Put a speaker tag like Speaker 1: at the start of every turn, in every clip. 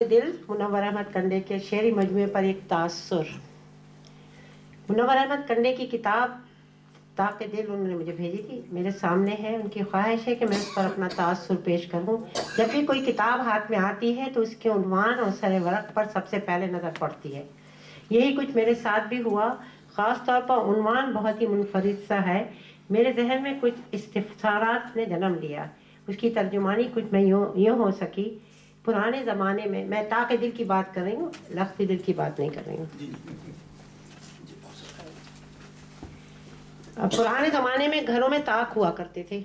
Speaker 1: دل منور احمد کنڈے کے شعری مجموعے پر ایک تاثر. منور احمد کنڈے کی کتاب طاق دل انہوں نے مجھے بھیجی تھی، میرے سامنے ہے. ان کی خواہش ہے کہ میں اس پر اپنا تاثر پیش کروں. جب بھی کوئی کتاب ہاتھ میں آتی ہے تو اس کے عنوان اور سر ورق پر سب سے پہلے نظر پڑتی ہے. یہی کچھ میرے ساتھ بھی ہوا. خاص طور پر عنوان بہت ہی منفرد سا ہے. میرے ذہن میں کچھ استفسارات نے جنم لیا. اس کی ترجمانی کچھ میں یوں ہو سکی. پرانے زمانے میں طاق دل کی بات کر رہی ہوں، لخت دل کی بات نہیں کر رہی ہوں. پرانے زمانے میں گھروں میں طاق ہوا کرتے تھے،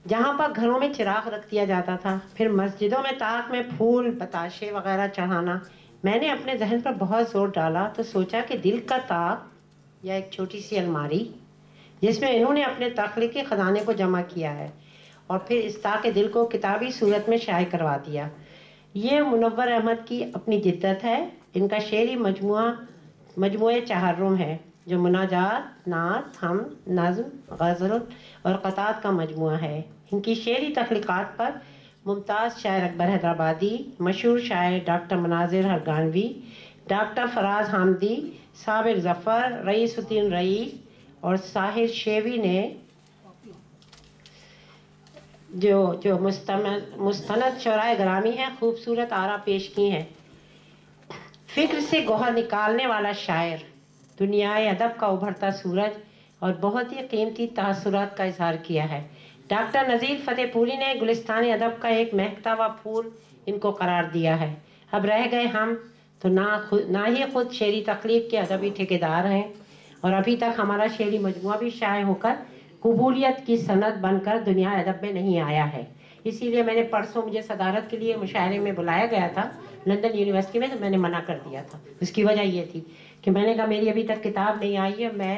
Speaker 1: جہاں پر گھروں میں چراغ رکھ دیا جاتا تھا. پھر مسجدوں میں طاق میں پھول بتاشے وغیرہ چڑھانا. میں نے اپنے ذہن پر بہت زور ڈالا تو سوچا کہ دل کا طاق یا ایک چھوٹی سی الماری جس میں انہوں نے اپنے تخلیقی خزانے کو جمع کیا ہے اور پھر اس طاق دل کو کتابی صورت میں شائع کروا دیا. یہ منور احمد کی اپنی جدت ہے. ان کا شعری مجموعہ چہارم ہے جو مناجات، نعت، حمد، نظم، غزل اور قطعات کا مجموعہ ہے. ان کی شعری تخلیقات پر ممتاز شاعر اکبر حیدرآبادی، مشہور شاعر ڈاکٹر مناظر ہرگانوی، ڈاکٹر فراز حامدی، صابر ظفر، رئیس الدین رئیس اور ساحر شیوی نے جو مستند شعرائے گرامی ہیں خوبصورت آرا پیش کی ہیں. فکر سے گوہر نکالنے والا شاعر، دنیائے ادب کا ابھرتا سورج اور بہت ہی قیمتی تاثرات کا اظہار کیا ہے. ڈاکٹر نذیر فتح پوری نے گلستان ادب کا ایک مہکتا ہوا پھول ان کو قرار دیا ہے. اب رہ گئے ہم تو نہ ہی خود شعری تخلیق کے ادبی ٹھیکیدار ہیں اور ابھی تک ہمارا شعری مجموعہ بھی شائع ہو کر قبولیت کی سند بن کر دنیا ادب میں نہیں آیا ہے. اسی لیے میں نے پرسوں مجھے صدارت کے لیے مشاعرے میں بلایا گیا تھا لندن یونیورسٹی میں، تو میں نے منع کر دیا تھا. اس کی وجہ یہ تھی کہ میں نے کہا میری ابھی تک کتاب نہیں آئی ہے، میں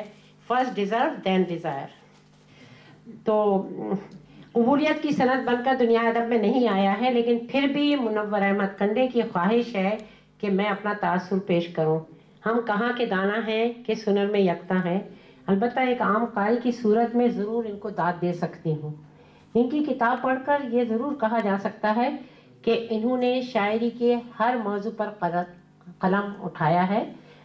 Speaker 1: فرسٹ ڈیزرو دین ڈیزائر. تو قبولیت کی سند بن کر دنیا ادب میں نہیں آیا ہے، لیکن پھر بھی منور احمد کنڈے کی خواہش ہے کہ میں اپنا تاثر پیش کروں. ہم کہاں کے دانا ہیں کہ سنر میں یکتا ہیں. البتہ ایک عام قاری کی صورت میں ضرور ان کو داد دے سکتی ہوں. ان کی کتاب پڑھ کر یہ ضرور کہا جا سکتا ہے کہ انہوں نے شاعری کے ہر موضوع پر قلم اٹھایا ہے.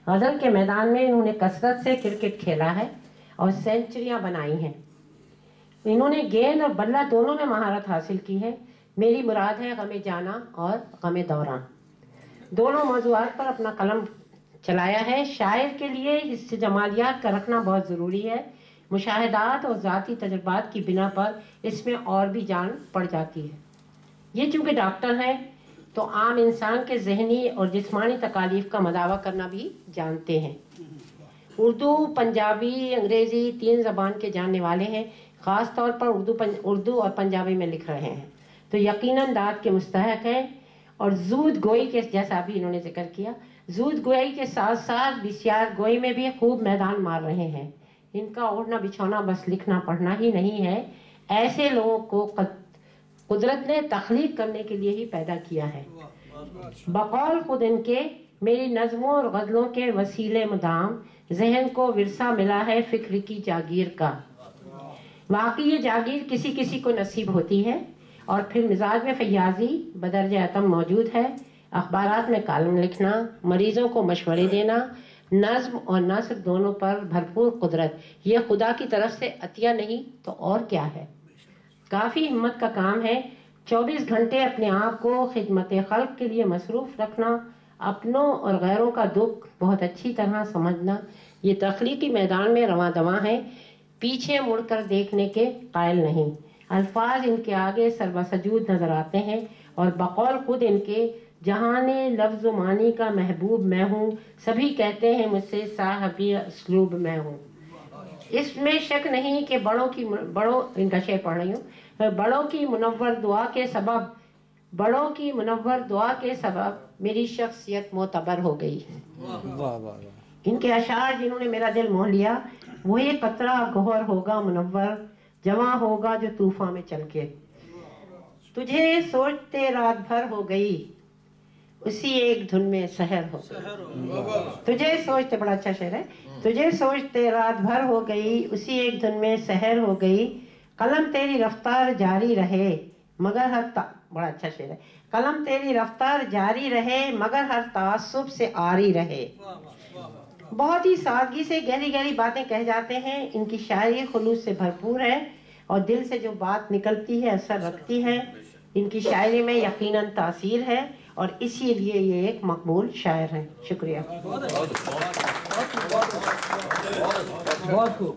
Speaker 1: غزل کے میدان میں انہوں نے کثرت سے کرکٹ کھیلا ہے اور سینچریاں بنائی ہیں. انہوں نے گیند اور بلہ دونوں میں مہارت حاصل کی ہے. میری مراد ہے غم جانا اور غم دوراں، دونوں موضوعات پر اپنا قلم چلایا ہے. شاعر کے لیے اس جمالیات کا رکھنا بہت ضروری ہے. مشاہدات اور ذاتی تجربات کی بنا پر اس میں اور بھی جان پڑ جاتی ہے. یہ چونکہ ڈاکٹر ہیں تو عام انسان کے ذہنی اور جسمانی تکالیف کا مداوع کرنا بھی جانتے ہیں. اردو، پنجابی، انگریزی 3 زبان کے جاننے والے ہیں. خاص طور پر اردو اور پنجابی میں لکھ رہے ہیں تو یقیناً داد کے مستحق ہیں. اور زود گوئی کے جیسا بھی انہوں نے ذکر کیا، زود گوئی کے ساتھ ساتھ بسیار گوئی میں بھی خوب میدان مار رہے ہیں. ان کا اوڑھنا بچھونا بس لکھنا پڑھنا ہی نہیں ہے. ایسے لوگوں کو قدرت نے تخلیق کرنے کے لیے ہی پیدا کیا ہے. بقول خود ان کے میری نظموں اور غزلوں کے وسیلے مدام ذہن کو ورثہ ملا ہے فکر کی جاگیر کا. واقعی یہ جاگیر کسی کسی کو نصیب ہوتی ہے. اور پھر مزاج میں فیاضی بدرجہ اتم موجود ہے. اخبارات میں کالم لکھنا، مریضوں کو مشورے دینا، نظم اور نثر دونوں پر بھرپور قدرت، یہ خدا کی طرف سے عطیہ نہیں تو اور کیا ہے. کافی ہمت کا کام ہے. 24 گھنٹے اپنے آپ کو خدمت خلق کے لیے مصروف رکھنا، اپنوں اور غیروں کا دکھ بہت اچھی طرح سمجھنا، یہ تخلیقی میدان میں رواں دواں ہے. پیچھے مڑ کر دیکھنے کے قائل نہیں. الفاظ ان کے آگے سربسجود نظر آتے ہیں اور بقول خود ان کے جہان لفظ و معنی کا محبوب میں ہوں. سبھی کہتے ہیں مجھ سے صاحبی اسلوب میں ہوں. اس میں شک نہیں کہ ان کا شعر پڑھ رہی ہوں، بڑوں کی منور دعا کے سبب میری شخصیت معتبر ہو گئی. ان کے اشعار جنہوں نے میرا دل موہ لیا، وہی قطرہ گوہر ہوگا منور، جواں ہوگا جو طوفان میں چل کے. تجھے سوچتے رات بھر ہو گئی اسی ایک دھن میں سحر ہو گئی. تجھے سوچتے، بڑا اچھا شعر ہے. تجھے سوچتے رات بھر ہو گئی اسی ایک دھن میں سحر ہو گئی. قلم تیری رفتار جاری رہے مگر بڑا اچھا شعر ہے. قلم تیری رفتار جاری رہے مگر ہر تعصب سے آری رہے. بہت ہی سادگی سے گہری گہری باتیں کہہ جاتے ہیں. ان کی شاعری خلوص سے بھرپور ہے اور دل سے جو بات نکلتی ہے اثر رکھتی ہے. ان کی شاعری میں یقیناً تاثیر ہے اور اسی لیے یہ ایک مقبول شاعر ہیں. شکریہ.
Speaker 2: بہت خوب.